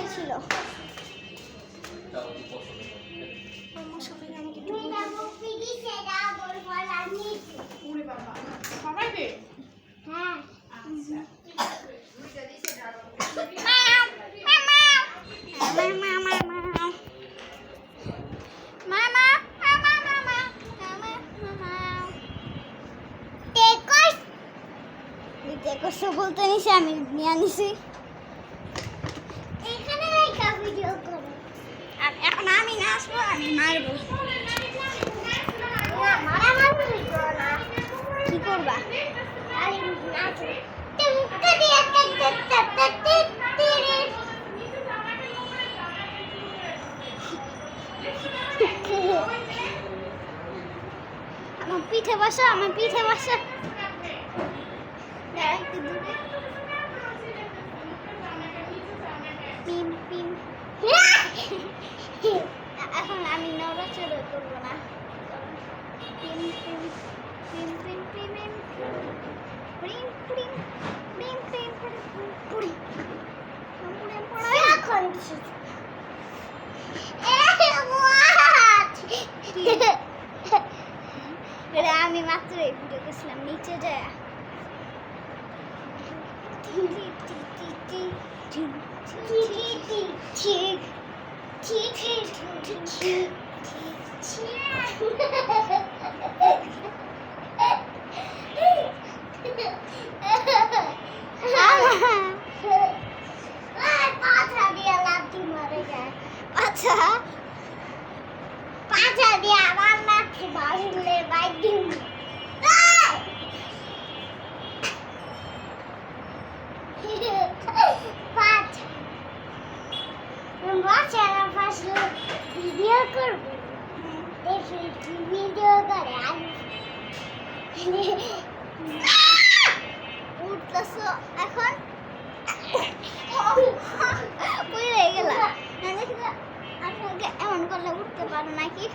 ছিল বলতে নিছি আমি নিয়ে নিছি এখন আমি না আসবো আমি মারবো কি করবা আমার পিঠে বসা এখন আমি নড়াচড়া করবো না আমি মাত্র ভিডিও করছিলাম নিচে যায় পাছা দিয়ে আমার মাকে বাড়লে বাইরে ভিডিও করবো দেখি কি ভিডিও করে উঠতেছ এখন পুড়ে গেল আপনাকে এমন করলে উঠতে পারো নাকি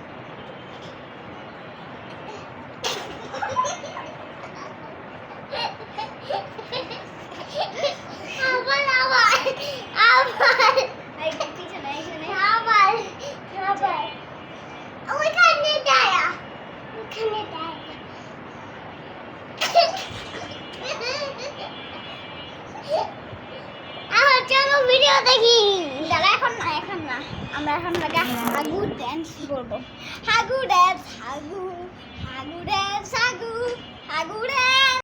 চলো ভিডিও দেখি দাঁড়া এখন না আমরা এখন হাগু ড্যান্স করবো হাগু ড্যান্স হাগু